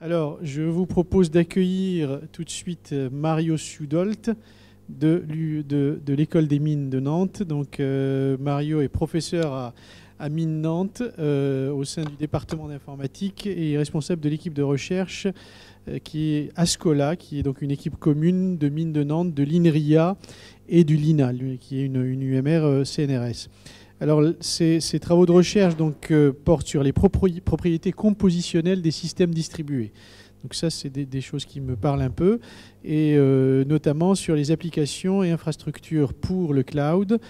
Alors, je vous propose d'accueillir tout de suite Mario Sudolt de l'École des mines de Nantes. Donc, Mario est professeur à Mines Nantes au sein du département d'informatique et est responsable de l'équipe de recherche qui est ASCOLA, qui est donc une équipe commune de Mines de Nantes, de l'INRIA et du LINA, qui est une UMR CNRS. Alors, ces travaux de recherche portent sur les propriétés compositionnelles des systèmes distribués. Donc ça, c'est des choses qui me parlent un peu, et notamment sur les applications et infrastructures pour le cloud.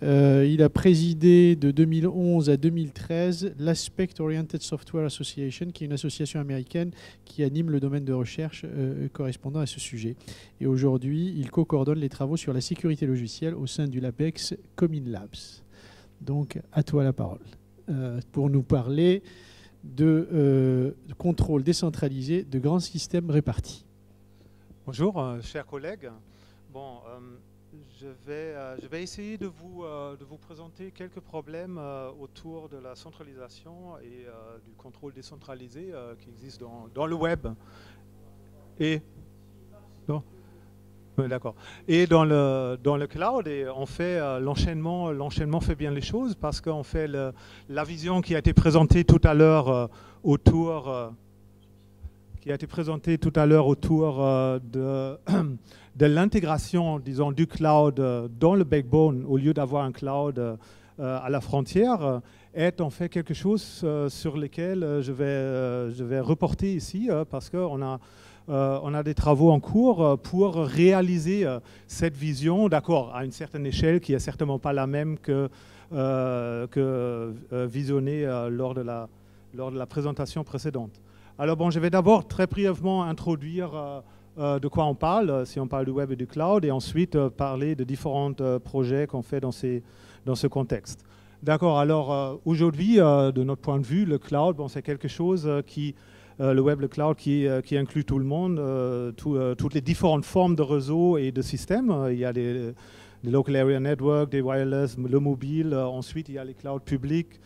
Il a présidé de 2011 à 2013 l'Aspect Oriented Software Association, qui est une association américaine qui anime le domaine de recherche correspondant à ce sujet. Et aujourd'hui, il co-coordonne les travaux sur la sécurité logicielle au sein du LabEx Comin Labs. Donc, à toi la parole pour nous parler de contrôle décentralisé de grands systèmes répartis. Bonjour, chers collègues. Bon, je vais essayer de vous présenter quelques problèmes autour de la centralisation et du contrôle décentralisé qui existe dans le web. Et d'accord. Et dans le cloud, et on fait l'enchaînement fait bien les choses parce qu'on fait la vision qui a été présentée tout à l'heure autour de l'intégration, disons, du cloud dans le backbone au lieu d'avoir un cloud à la frontière, est en fait quelque chose sur lequel je vais reporter ici parce qu'on a des travaux en cours pour réaliser cette vision, d'accord, à une certaine échelle qui n'est certainement pas la même que visionnée lors de la présentation précédente. Alors bon, je vais d'abord très brièvement introduire de quoi on parle, si on parle du web et du cloud, et ensuite parler de différents projets qu'on fait dans ce contexte. D'accord, alors aujourd'hui, de notre point de vue, le cloud, bon, c'est quelque chose le web, le cloud, qui inclut tout le monde, toutes les différentes formes de réseaux et de systèmes. Il y a des local area network, des wireless, le mobile. Ensuite, il y a les clouds publics,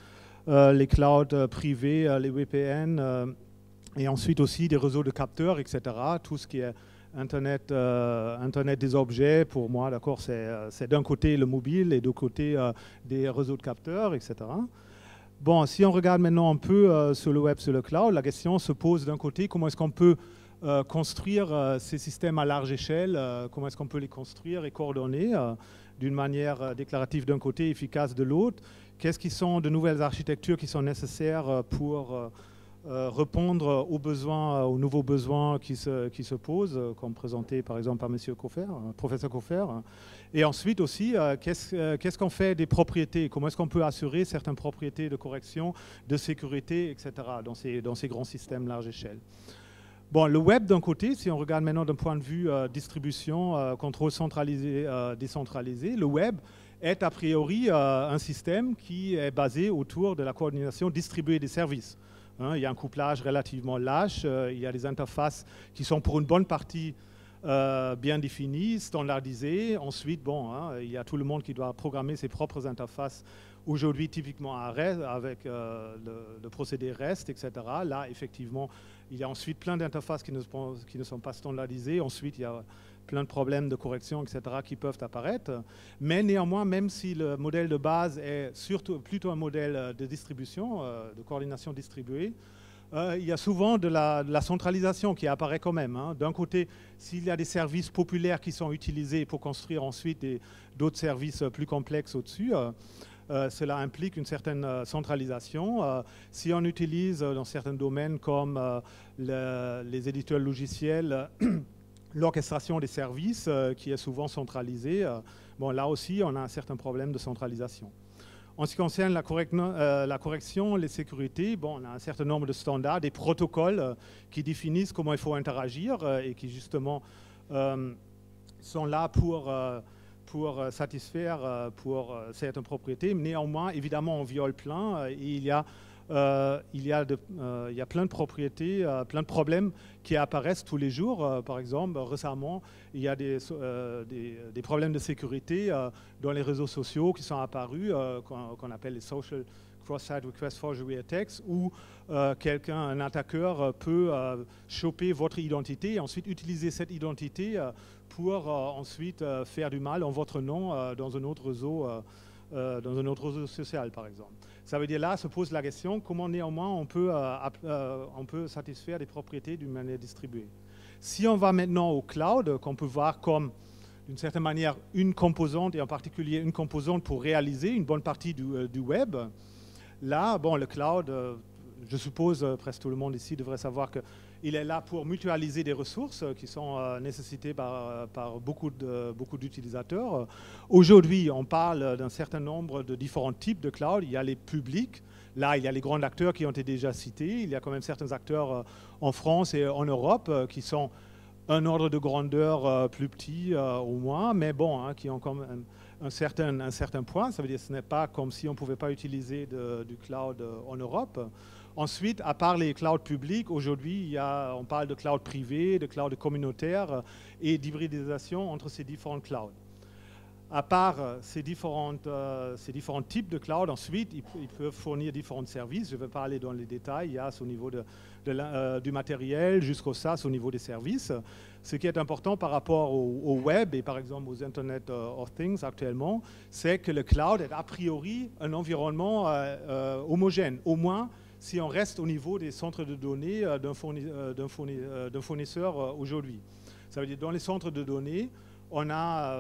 les clouds privés, les VPN. Et ensuite aussi des réseaux de capteurs, etc. Tout ce qui est Internet des objets, pour moi, d'accord, c'est d'un côté le mobile et de l'autre côté des réseaux de capteurs, etc. Bon, si on regarde maintenant un peu sur le web, sur le cloud, la question se pose d'un côté, comment est-ce qu'on peut construire ces systèmes à large échelle, comment est-ce qu'on peut les construire et coordonner d'une manière déclarative d'un côté, efficace de l'autre. Qu'est-ce qui sont de nouvelles architectures qui sont nécessaires pour répondre aux nouveaux besoins qui se posent, comme présenté par exemple par professeur Coffer. Et ensuite aussi, qu'est-ce qu'on fait des propriétés? Comment est-ce qu'on peut assurer certaines propriétés de correction, de sécurité, etc. dans ces grands systèmes large échelle? Bon, le web d'un côté, si on regarde maintenant d'un point de vue distribution, contrôle centralisé, décentralisé, le web est a priori un système qui est basé autour de la coordination distribuée des services. Il y a un couplage relativement lâche, il y a des interfaces qui sont pour une bonne partie bien définies, standardisées. Ensuite, bon, il y a tout le monde qui doit programmer ses propres interfaces. Aujourd'hui, typiquement à REST, avec le procédé REST, etc. Là, effectivement, il y a ensuite plein d'interfaces qui ne sont pas standardisées. Ensuite, il y a plein de problèmes de correction, etc., qui peuvent apparaître. Mais néanmoins, même si le modèle de base est plutôt un modèle de distribution, de coordination distribuée, il y a souvent de la centralisation qui apparaît quand même. D'un côté, s'il y a des services populaires qui sont utilisés pour construire ensuite d'autres services plus complexes au-dessus, cela implique une certaine centralisation. Si on utilise dans certains domaines comme les éditeurs logiciels, l'orchestration des services qui est souvent centralisée, bon, là aussi on a un certain problème de centralisation. En ce qui concerne la correction, les sécurités, bon, on a un certain nombre de standards, des protocoles qui définissent comment il faut interagir et qui justement sont là pour satisfaire pour certaines propriétés. Néanmoins, évidemment, on viole plein et il y a il y a plein de propriétés, plein de problèmes qui apparaissent tous les jours. Par exemple, récemment, il y a des problèmes de sécurité dans les réseaux sociaux qui sont apparus, qu'on appelle les social cross-site request forgery attacks, où un attaqueur peut choper votre identité et ensuite utiliser cette identité pour ensuite faire du mal en votre nom dans un autre réseau social, par exemple. Ça veut dire là, se pose la question, comment néanmoins on peut satisfaire des propriétés d'une manière distribuée. Si on va maintenant au cloud, qu'on peut voir comme, d'une certaine manière, une composante, et en particulier une composante pour réaliser une bonne partie du web, là, bon, le cloud, je suppose, presque tout le monde ici devrait savoir qu'il est là pour mutualiser des ressources qui sont nécessitées par beaucoup d'utilisateurs. Aujourd'hui, on parle d'un certain nombre de différents types de cloud. Il y a les publics. Là, il y a les grands acteurs qui ont été déjà cités. Il y a quand même certains acteurs en France et en Europe qui sont un ordre de grandeur plus petit au moins, mais bon, hein, qui ont quand même un certain point. Ça veut dire que ce n'est pas comme si on ne pouvait pas utiliser du cloud en Europe. Ensuite, à part les clouds publics, aujourd'hui, on parle de cloud privé, de cloud communautaire et d'hybridisation entre ces différents clouds. À part ces différents types de cloud, ensuite, ils peuvent fournir différents services. Je ne vais pas aller dans les détails. Il y a au niveau du matériel jusqu'au SaaS au niveau des services. Ce qui est important par rapport au web et par exemple aux Internet of Things actuellement, c'est que le cloud est a priori un environnement homogène, au moins si on reste au niveau des centres de données d'un fournisseur aujourd'hui. Ça veut dire dans les centres de données, on a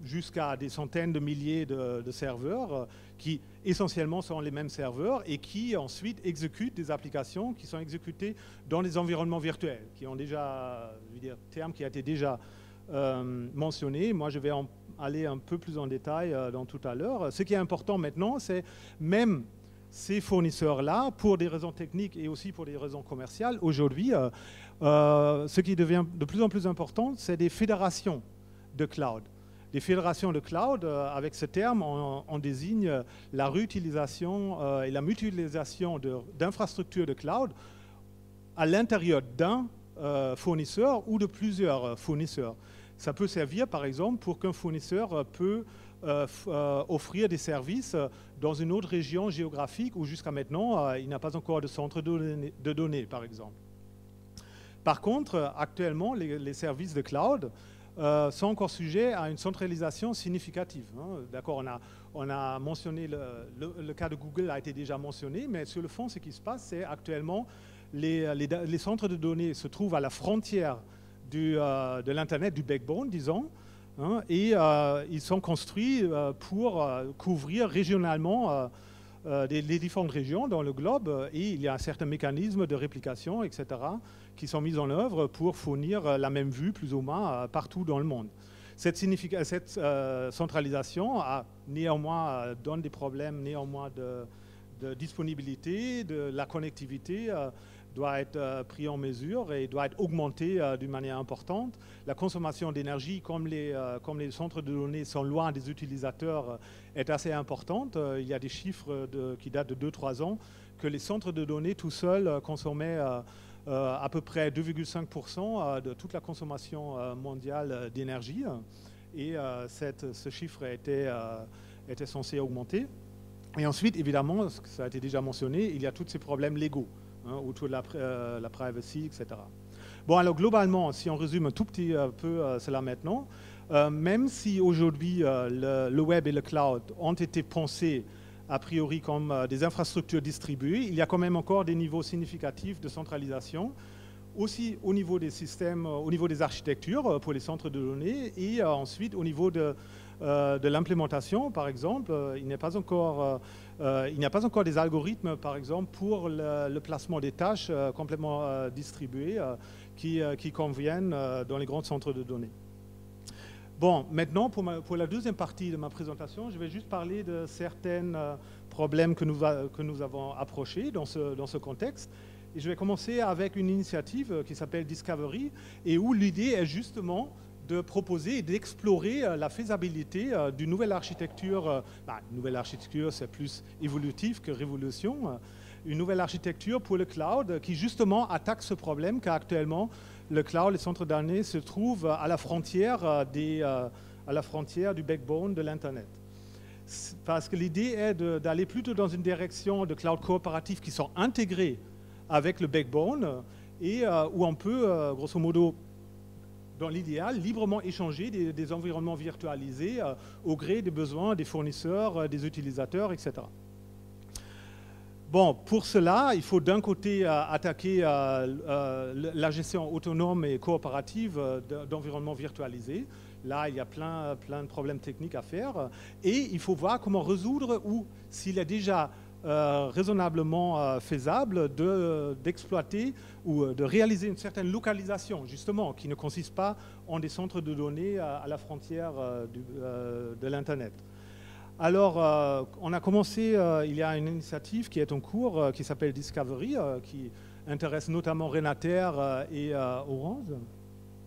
jusqu'à des centaines de milliers de serveurs qui essentiellement sont les mêmes serveurs et qui ensuite exécutent des applications qui sont exécutées dans des environnements virtuels, qui ont déjà, je veux dire, terme qui a été déjà mentionné. Moi, je vais aller un peu plus en détail dans tout à l'heure. Ce qui est important maintenant, c'est même ces fournisseurs-là, pour des raisons techniques et aussi pour des raisons commerciales, aujourd'hui, ce qui devient de plus en plus important, c'est des fédérations de cloud. Des fédérations de cloud, avec ce terme, on désigne la réutilisation et la mutualisation d'infrastructures de cloud à l'intérieur d'un fournisseur ou de plusieurs fournisseurs. Ça peut servir, par exemple, pour qu'un fournisseur peut offrir des services dans une autre région géographique où jusqu'à maintenant, il n'a pas encore de centre de données, par exemple. Par contre, actuellement, les services de cloud sont encore sujets à une centralisation significative. Hein. D'accord, on a mentionné, le cas de Google a été déjà mentionné, mais sur le fond, ce qui se passe, c'est actuellement les centres de données se trouvent à la frontière de l'Internet, du backbone, disons, hein, et ils sont construits pour couvrir régionalement les différentes régions dans le globe, et il y a un certain mécanisme de réplication, etc., qui sont mis en œuvre pour fournir la même vue, plus ou moins, partout dans le monde. Cette centralisation néanmoins donne des problèmes néanmoins de disponibilité, de la connectivité, doit être pris en mesure et doit être augmenté d'une manière importante. La consommation d'énergie, comme les centres de données sont loin des utilisateurs, est assez importante. Il y a des chiffres qui datent de 2-3 ans que les centres de données tout seuls consommaient à peu près 2,5% de toute la consommation mondiale d'énergie. Et ce chiffre était censé augmenter. Et ensuite, évidemment, ça a été déjà mentionné, il y a tous ces problèmes légaux, hein, autour de la privacy, etc. Bon, alors globalement, si on résume un tout petit peu cela maintenant, même si aujourd'hui le web et le cloud ont été pensés a priori comme des infrastructures distribuées, il y a quand même encore des niveaux significatifs de centralisation, aussi au niveau des systèmes, au niveau des architectures pour les centres de données, et ensuite au niveau de l'implémentation, par exemple. Il n'y a pas encore des algorithmes, par exemple, pour le placement des tâches complètement distribuées qui conviennent dans les grands centres de données. Bon, maintenant, pour la deuxième partie de ma présentation, je vais juste parler de certains problèmes que nous avons approchés dans ce contexte. Et je vais commencer avec une initiative qui s'appelle Discovery, et où l'idée est justement de proposer et d'explorer la faisabilité d'une nouvelle architecture. Nouvelle architecture, c'est plus évolutif que révolution. une nouvelle architecture pour le cloud qui justement attaque ce problème qu'actuellement le cloud, les centres de données se trouvent à la frontière du backbone de l'Internet. Parce que l'idée est d'aller plutôt dans une direction de cloud coopératifs qui sont intégrés avec le backbone et où on peut, grosso modo, dans l'idéal, librement échanger des environnements virtualisés au gré des besoins des fournisseurs, des utilisateurs, etc. Bon, pour cela, il faut d'un côté attaquer la gestion autonome et coopérative d'environnements virtualisés. Là, il y a plein de problèmes techniques à faire. Et il faut voir comment résoudre ou s'il est déjà raisonnablement faisable d'exploiter ou de réaliser une certaine localisation, justement, qui ne consiste pas en des centres de données à la frontière de l'Internet. Alors, on a commencé, il y a une initiative qui est en cours, qui s'appelle Discovery, qui intéresse notamment Renater et Orange.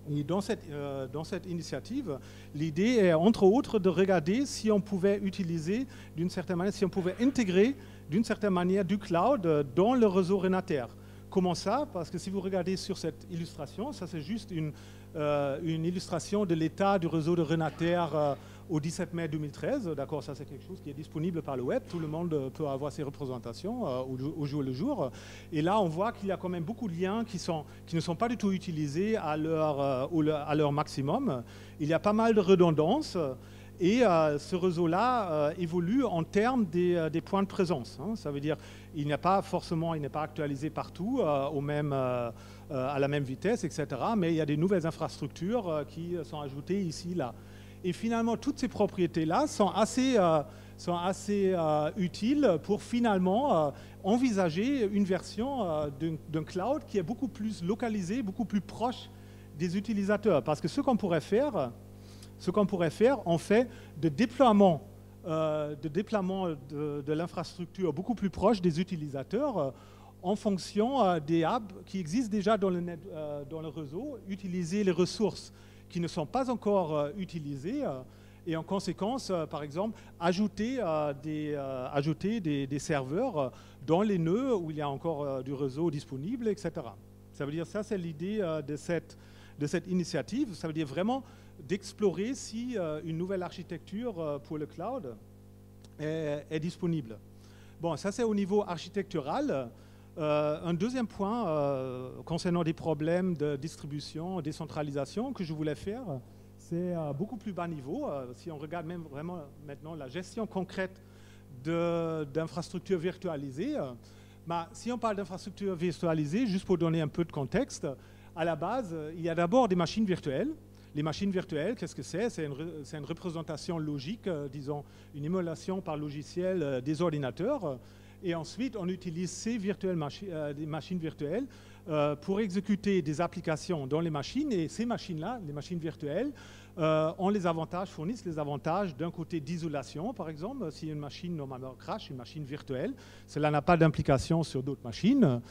Et dans cette initiative, l'idée est entre autres de regarder si on pouvait utiliser d'une certaine manière, si on pouvait intégrer d'une certaine manière du cloud dans le réseau Renater. Comment ça? Parce que si vous regardez sur cette illustration, ça c'est juste une illustration de l'état du réseau de Renater au 17 mai 2013. D'accord, ça c'est quelque chose qui est disponible par le web. Tout le monde peut avoir ces représentations au jour le jour. Et là, on voit qu'il y a quand même beaucoup de liens qui ne sont pas du tout utilisés à leur maximum. Il y a pas mal de redondance. Et ce réseau-là évolue en termes des points de présence. Hein. Ça veut dire il n'est pas actualisé partout à la même vitesse, etc. Mais il y a des nouvelles infrastructures qui sont ajoutées ici, là. Et finalement, toutes ces propriétés-là sont assez utiles pour finalement envisager une version d'un cloud qui est beaucoup plus localisé, beaucoup plus proche des utilisateurs. Parce que ce qu'on pourrait faire, en fait, de déploiement de l'infrastructure beaucoup plus proche des utilisateurs en fonction des hubs qui existent déjà dans le réseau, utiliser les ressources qui ne sont pas encore utilisées et en conséquence, par exemple, ajouter des serveurs dans les nœuds où il y a encore du réseau disponible, etc. Ça veut dire, ça c'est l'idée de cette initiative, ça veut dire vraiment d'explorer si une nouvelle architecture pour le cloud est disponible. Bon, ça c'est au niveau architectural. Un deuxième point concernant des problèmes de distribution, décentralisation que je voulais faire, c'est beaucoup plus bas niveau. Si on regarde même vraiment maintenant la gestion concrète d'infrastructures virtualisées, si on parle d'infrastructures virtualisées, juste pour donner un peu de contexte, à la base, il y a d'abord des machines virtuelles. Les machines virtuelles, qu'est-ce que c'est? C'est une représentation logique, disons, une émulation par logiciel des ordinateurs. Et ensuite, on utilise ces des machines virtuelles pour exécuter des applications dans les machines. Et ces machines-là, les machines virtuelles, fournissent les avantages d'un côté d'isolation, par exemple. Si une machine normalement crash, une machine virtuelle, cela n'a pas d'implication sur d'autres machines.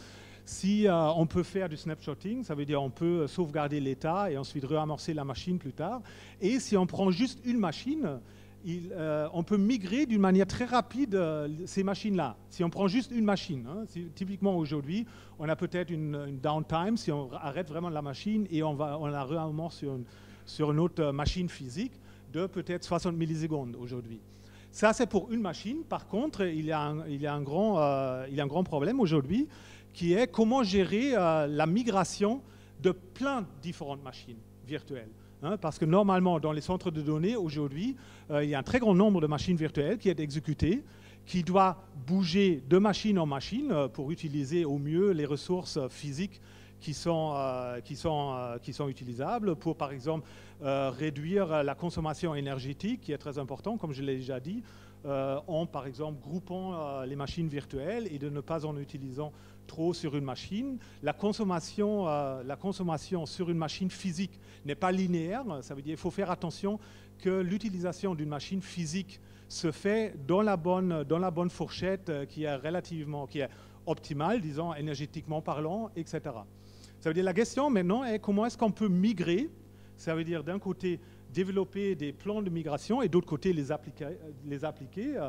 Si on peut faire du snapshotting, ça veut dire on peut sauvegarder l'état et ensuite réamorcer la machine plus tard. Et si on prend juste une machine, on peut migrer d'une manière très rapide ces machines-là. Si on prend juste une machine, hein, typiquement aujourd'hui, on a peut-être une downtime si on arrête vraiment la machine et on la réamorce sur une autre machine physique de peut-être 60 millisecondes aujourd'hui. Ça, c'est pour une machine. Par contre, il y a un grand problème aujourd'hui qui est comment gérer la migration de plein de différentes machines virtuelles. Hein, parce que normalement, dans les centres de données, aujourd'hui, il y a un très grand nombre de machines virtuelles qui est exécutées, qui doit bouger de machine en machine pour utiliser au mieux les ressources physiques qui sont utilisables pour, par exemple, réduire la consommation énergétique, qui est très important, comme je l'ai déjà dit, en, par exemple, groupant les machines virtuelles et de ne pas en utilisant trop sur une machine. La consommation sur une machine physique n'est pas linéaire. Ça veut dire qu'il faut faire attention que l'utilisation d'une machine physique se fait dans la bonne fourchette qui est optimale, disons, énergétiquement parlant, etc. Ça veut dire la question maintenant est comment est-ce qu'on peut migrer. Ça veut dire d'un côté développer des plans de migration et d'autre côté les appliquer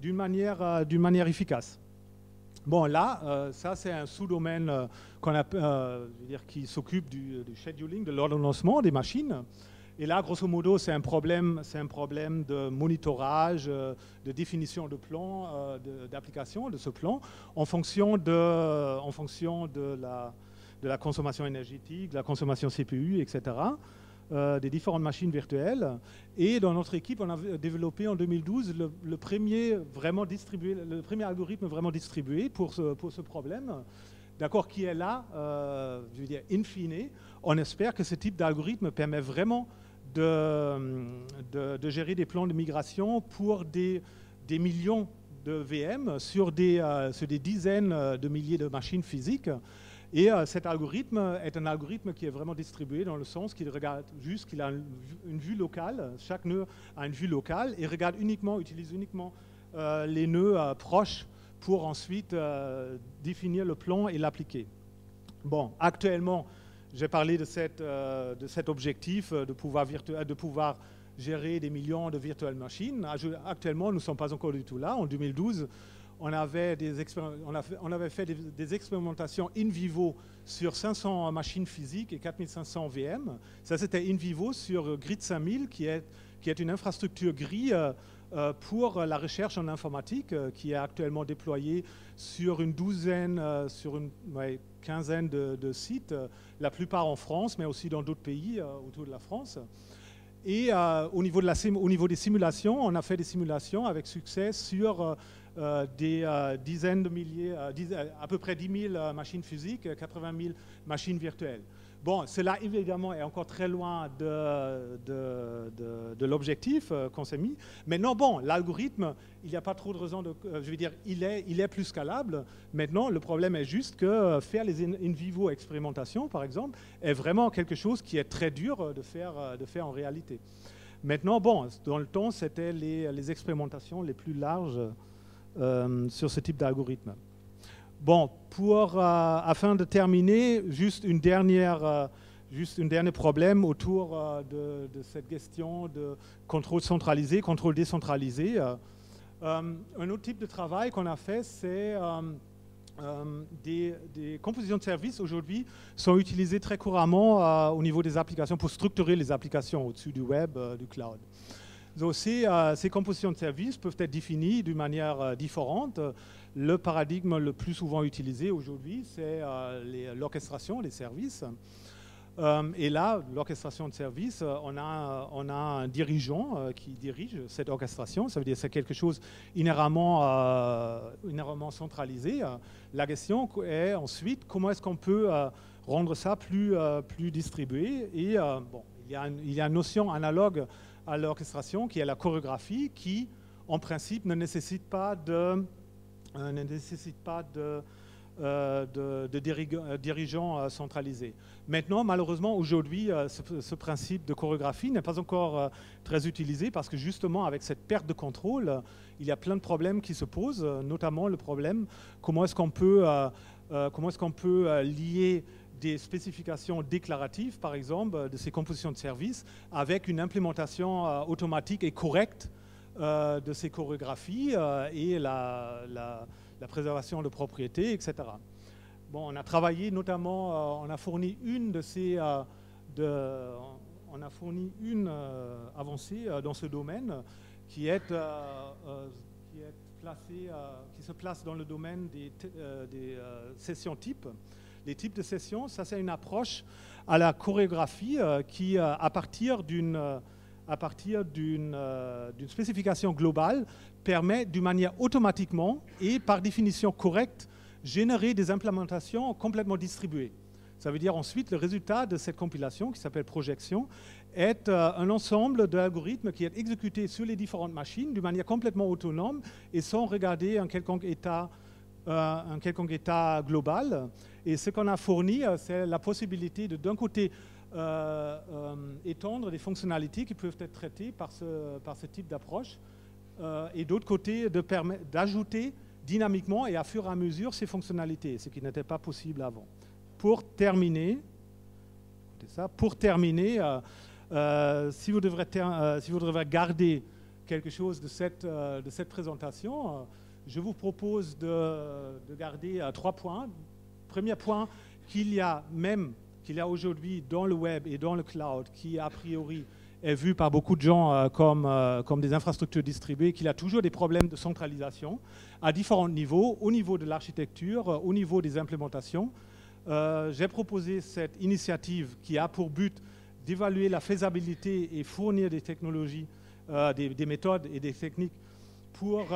d'une manière efficace. Bon, là, ça c'est un sous-domaine qui s'occupe du scheduling, de l'ordonnancement des machines. Et là, grosso modo, c'est un problème de monitorage, de définition de plan, d'application de ce plan, en fonction de la consommation énergétique, de la consommation CPU, etc., des différentes machines virtuelles. Et dans notre équipe, on a développé en 2012 le premier algorithme vraiment distribué pour ce problème, d'accord, qui est là, je veux dire, in fine. On espère que ce type d'algorithme permet vraiment de gérer des plans de migration pour des millions de VM sur des dizaines de milliers de machines physiques. Et cet algorithme est un algorithme qui est vraiment distribué dans le sens qu'il regarde juste qu'il a une vue locale, chaque nœud a une vue locale et utilise uniquement les nœuds proches pour ensuite définir le plan et l'appliquer. Bon, actuellement, j'ai parlé de cet objectif de pouvoir gérer des millions de virtual machines. Actuellement, nous ne sommes pas encore du tout là. En 2012, on avait fait des expérimentations in vivo sur 500 machines physiques et 4500 VM. Ça, c'était in vivo sur Grid 5000, qui est une infrastructure GRI pour la recherche en informatique, qui est actuellement déployée sur une quinzaine de sites, la plupart en France, mais aussi dans d'autres pays autour de la France. Et au niveau des simulations, on a fait des simulations avec succès sur des dizaines de milliers, à peu près 10 000 machines physiques, 80 000 machines virtuelles. Bon, cela évidemment est encore très loin de l'objectif qu'on s'est mis. Maintenant, bon, l'algorithme, il n'y a pas trop de raisons je veux dire, il est plus scalable. Maintenant, le problème est juste que faire les in vivo expérimentations, par exemple, est vraiment quelque chose qui est très dur de faire en réalité. Maintenant, bon, dans le temps, c'était les expérimentations les plus larges sur ce type d'algorithme. Bon, afin de terminer, juste un dernier problème autour de cette question de contrôle centralisé, contrôle décentralisé. Un autre type de travail qu'on a fait, c'est des compositions de services aujourd'hui sont utilisées très couramment au niveau des applications pour structurer les applications au-dessus du web, du cloud. Donc, ces compositions de services peuvent être définies d'une manière différente. Le paradigme le plus souvent utilisé aujourd'hui, c'est l'orchestration des services. Et là, l'orchestration de services, on a un dirigeant qui dirige cette orchestration. Ça veut dire que c'est quelque chose inhéremment centralisé. La question est ensuite comment est-ce qu'on peut rendre ça plus distribué. Et bon, il y a une notion analogue à l'orchestration qui est la chorégraphie, qui en principe ne nécessite pas de dirigeants centralisés. Maintenant, malheureusement, aujourd'hui, ce principe de chorégraphie n'est pas encore très utilisé parce que justement, avec cette perte de contrôle, il y a plein de problèmes qui se posent, notamment le problème comment est-ce qu'on peut lier des spécifications déclaratives, par exemple, de ces compositions de services, avec une implémentation automatique et correcte de ces chorégraphies et la préservation de propriété, etc. Bon, on a travaillé notamment, on a fourni une avancée dans ce domaine qui se place dans le domaine des sessions types. Les types de sessions, ça c'est une approche à la chorégraphie qui, à partir d'une spécification globale, permet d'une manière automatiquement et par définition correcte générer des implémentations complètement distribuées. Ça veut dire ensuite le résultat de cette compilation qui s'appelle projection est un ensemble d'algorithmes qui est exécuté sur les différentes machines d'une manière complètement autonome et sans regarder un quelconque état global. Et ce qu'on a fourni, c'est la possibilité de, d'un côté, étendre des fonctionnalités qui peuvent être traitées par ce type d'approche, et d'autre côté, d'ajouter dynamiquement et à fur et à mesure ces fonctionnalités, ce qui n'était pas possible avant. Pour terminer, si vous devrez garder quelque chose de cette présentation, je vous propose de garder 3 points. Premier point, qu'il y a aujourd'hui dans le web et dans le cloud, qui a priori est vu par beaucoup de gens comme des infrastructures distribuées, qu'il y a toujours des problèmes de centralisation à différents niveaux, au niveau de l'architecture, au niveau des implémentations. J'ai proposé cette initiative qui a pour but d'évaluer la faisabilité et fournir des technologies, des méthodes et des techniques pour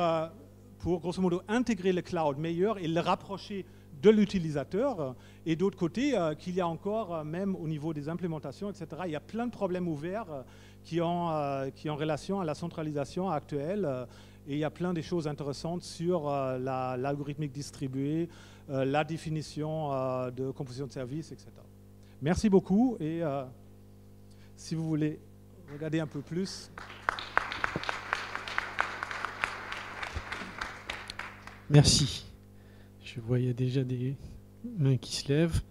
grosso modo intégrer le cloud meilleur et le rapprocher de l'utilisateur, et d'autre côté, qu'il y a encore, même au niveau des implémentations, etc., il y a plein de problèmes ouverts qui ont relation à la centralisation actuelle, et il y a plein de choses intéressantes sur l'algorithmique distribuée, la définition de composition de services, etc. Merci beaucoup, et si vous voulez regarder un peu plus... Merci. Je vois, il y a déjà des mains qui se lèvent.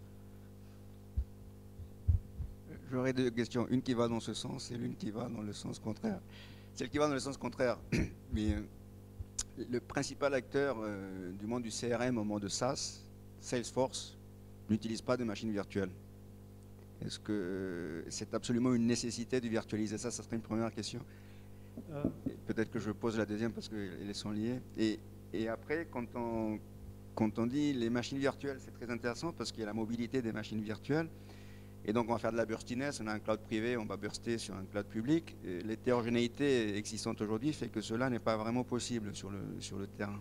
J'aurais 2 questions, une qui va dans ce sens et l'une qui va dans le sens contraire. Celle qui va dans le sens contraire, mais le principal acteur du monde du CRM au monde de SaaS, Salesforce, n'utilise pas de machines virtuelles. Est-ce que c'est absolument une nécessité de virtualiser ça? Ça serait une première question. Peut-être que je pose la deuxième parce qu'elles sont liées. Et après, quand on dit les machines virtuelles, c'est très intéressant parce qu'il y a la mobilité des machines virtuelles. Et donc, on va faire de la burstiness. On a un cloud privé, on va burster sur un cloud public. L'hétérogénéité existante aujourd'hui fait que cela n'est pas vraiment possible sur le terrain.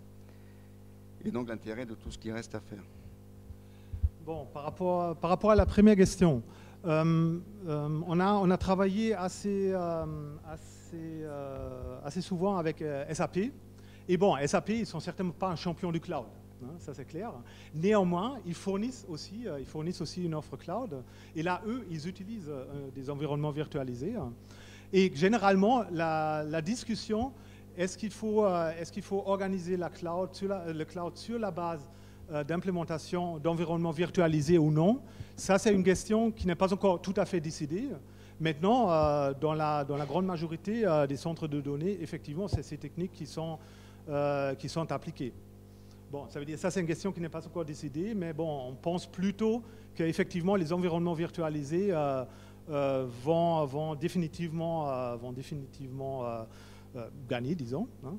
Et donc, l'intérêt de tout ce qui reste à faire. Bon, par rapport à la première question, on a travaillé assez souvent avec SAP. Et bon, SAP, ils ne sont certainement pas un champion du cloud, hein, ça c'est clair. Néanmoins, ils fournissent aussi une offre cloud. Et là, eux, ils utilisent des environnements virtualisés. Et généralement, la discussion, est-ce qu'il faut organiser le cloud sur la base d'implémentation d'environnements virtualisés ou non? Ça, c'est une question qui n'est pas encore tout à fait décidée. Maintenant, dans la grande majorité des centres de données, effectivement, c'est ces techniques qui sont appliquées. Bon, ça veut dire ça, c'est une question qui n'est pas encore décidée, mais bon, on pense plutôt qu'effectivement, les environnements virtualisés vont définitivement gagner, disons. Hein.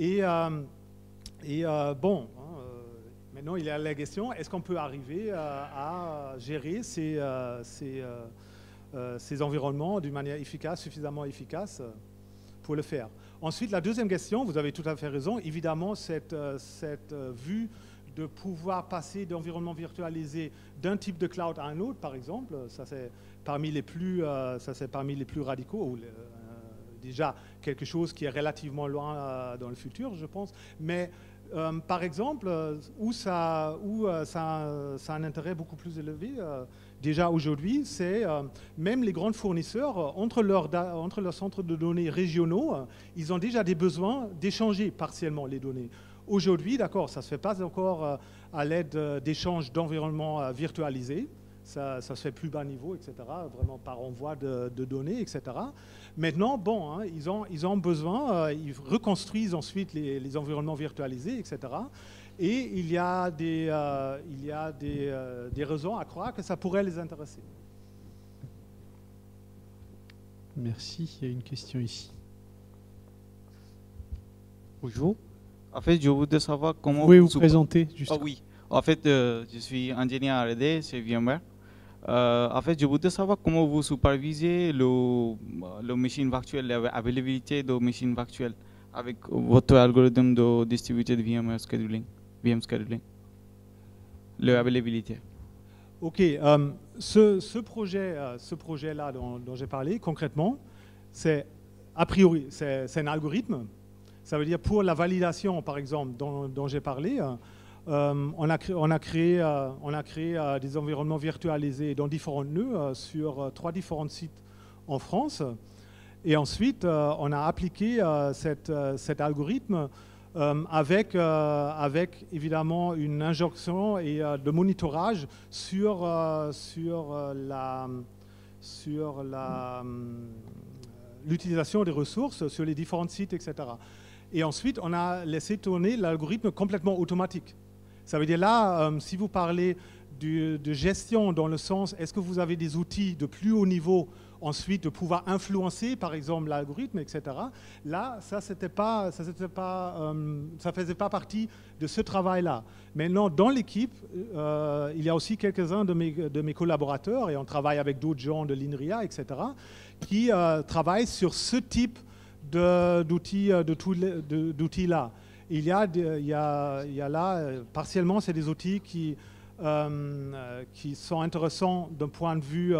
Et bon, maintenant, il y a la question, est-ce qu'on peut arriver à gérer ces environnements d'une manière efficace, suffisamment efficace pour le faire. Ensuite, la deuxième question, vous avez tout à fait raison, évidemment, cette vue de pouvoir passer d'environnement virtualisé d'un type de cloud à un autre, par exemple, ça c'est parmi les plus radicaux, ou déjà quelque chose qui est relativement loin dans le futur, je pense, mais par exemple, où ça a un intérêt beaucoup plus élevé, déjà aujourd'hui, c'est même les grands fournisseurs, entre leurs centres de données régionaux, ils ont déjà des besoins d'échanger partiellement les données. Aujourd'hui, d'accord, ça ne se fait pas encore à l'aide d'échanges d'environnements virtualisés, ça se fait plus bas niveau, etc., vraiment par envoi de données, etc. Maintenant, bon, hein, ils ont besoin, ils reconstruisent ensuite les environnements virtualisés, etc. Et il y a des raisons à croire que ça pourrait les intéresser. Merci. Il y a une question ici. Bonjour. En fait, je voudrais savoir comment... Vous pouvez vous présenter juste. Ah oui. En fait, je suis ingénieur R&D chez VMware. En fait, je voudrais savoir comment vous supervisez le machine virtuel, l'availabilité de machines virtuelles avec votre algorithme de distributed VMware scheduling, VM scheduling, l'availabilité. Ok, ce projet-là dont j'ai parlé, concrètement, c'est a priori, c'est un algorithme. Ça veut dire pour la validation, par exemple, dont j'ai parlé, on a créé des environnements virtualisés dans différents nœuds sur 3 différents sites en France. Et ensuite, on a appliqué cet algorithme avec évidemment une injonction et de monitorage sur l'utilisation des ressources sur les différents sites, etc. Et ensuite, on a laissé tourner l'algorithme complètement automatique. Ça veut dire là, si vous parlez de gestion dans le sens, est-ce que vous avez des outils de plus haut niveau ensuite de pouvoir influencer, par exemple, l'algorithme, etc. Là, ça faisait pas partie de ce travail-là. Maintenant, dans l'équipe, il y a aussi quelques-uns de mes collaborateurs, et on travaille avec d'autres gens de l'INRIA, etc., qui travaillent sur ce type d'outils-là. Il y a là, partiellement, c'est des outils qui sont intéressants d'un point de vue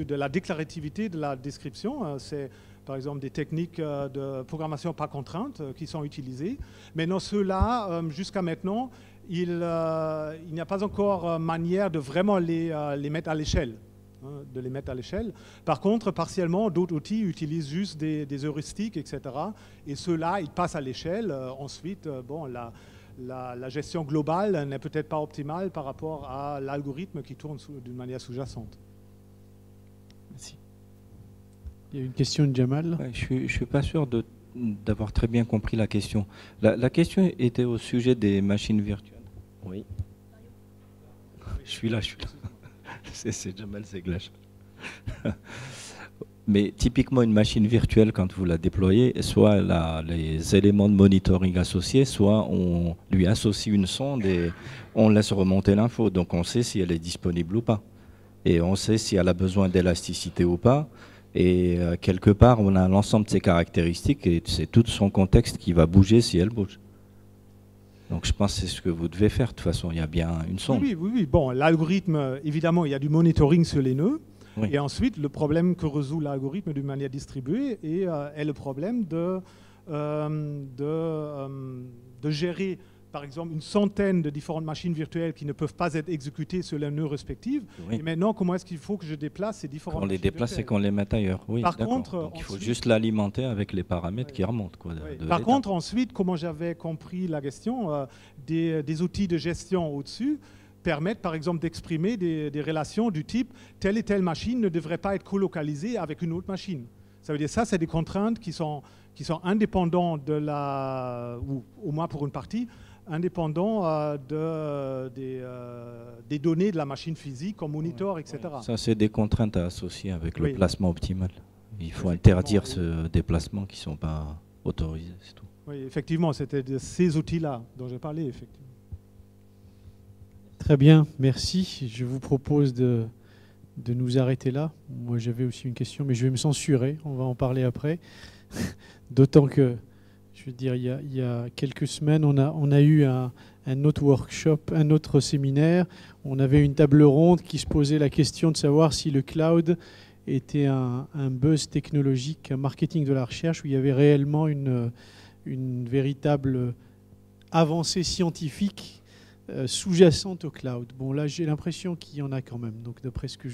de la déclarativité de la description. C'est par exemple des techniques de programmation par contrainte qui sont utilisées. Mais dans ceux-là, jusqu'à maintenant, il n'y a pas encore manière de vraiment les mettre à l'échelle. Par contre, partiellement, d'autres outils utilisent juste des heuristiques, etc. Et ceux-là, ils passent à l'échelle. Ensuite, bon, la gestion globale n'est peut-être pas optimale par rapport à l'algorithme qui tourne d'une manière sous-jacente. Merci. Il y a une question de Jamal. Ouais, je ne suis pas sûr d'avoir très bien compris la question. La question était au sujet des machines virtuelles. Oui. Je suis là. C'est Jamal Zeglash. Mais typiquement, une machine virtuelle, quand vous la déployez, soit les éléments de monitoring associés, soit on lui associe une sonde et on laisse remonter l'info. Donc on sait si elle est disponible ou pas. Et on sait si elle a besoin d'élasticité ou pas. Et quelque part, on a l'ensemble de ses caractéristiques et c'est tout son contexte qui va bouger si elle bouge. Donc je pense que c'est ce que vous devez faire. De toute façon, il y a bien une sonde. Oui. Bon, l'algorithme, évidemment, il y a du monitoring sur les nœuds. Oui. Et ensuite, le problème que résout l'algorithme d'une manière distribuée est le problème de gérer, par exemple, une centaine de différentes machines virtuelles qui ne peuvent pas être exécutées sur les nœuds respectifs. Oui. Et maintenant, comment est-ce qu'il faut que je déplace ces différentes machines virtuelles ? On les déplace et qu'on les mette ailleurs. Oui, par contre, donc il faut juste l'alimenter avec les paramètres qui remontent. Quoi, par contre, ensuite, comment j'avais compris la question, des outils de gestion au-dessus permettent, par exemple, d'exprimer des relations du type telle et telle machine ne devrait pas être colocalisée avec une autre machine. Ça veut dire ça, c'est des contraintes qui sont indépendantes de ou au moins pour une partie, indépendant des données de la machine physique comme monitor, etc. Ça, c'est des contraintes à associer avec le placement optimal. Il faut interdire ce déplacement qui ne sont pas autorisés, c'est tout. Oui, effectivement, c'était de ces outils-là dont j'ai parlé, effectivement. Très bien, merci. Je vous propose de nous arrêter là. Moi, j'avais aussi une question, mais je vais me censurer. On va en parler après. D'autant que, je veux dire, il y a quelques semaines, on a eu un autre workshop, un autre séminaire. On avait une table ronde qui se posait la question de savoir si le cloud était un buzz technologique, un marketing de la recherche, où il y avait réellement une véritable avancée scientifique sous-jacente au cloud. Bon, là, j'ai l'impression qu'il y en a quand même, donc d'après ce que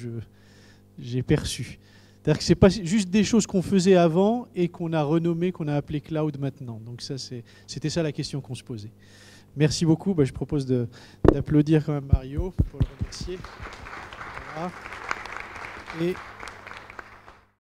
j'ai perçu. C'est-à-dire que ce n'est pas juste des choses qu'on faisait avant et qu'on a renommé, qu'on a appelé cloud maintenant. Donc ça, c'était ça la question qu'on se posait. Merci beaucoup. Je propose d'applaudir quand même Mario pour le remercier. Voilà. Et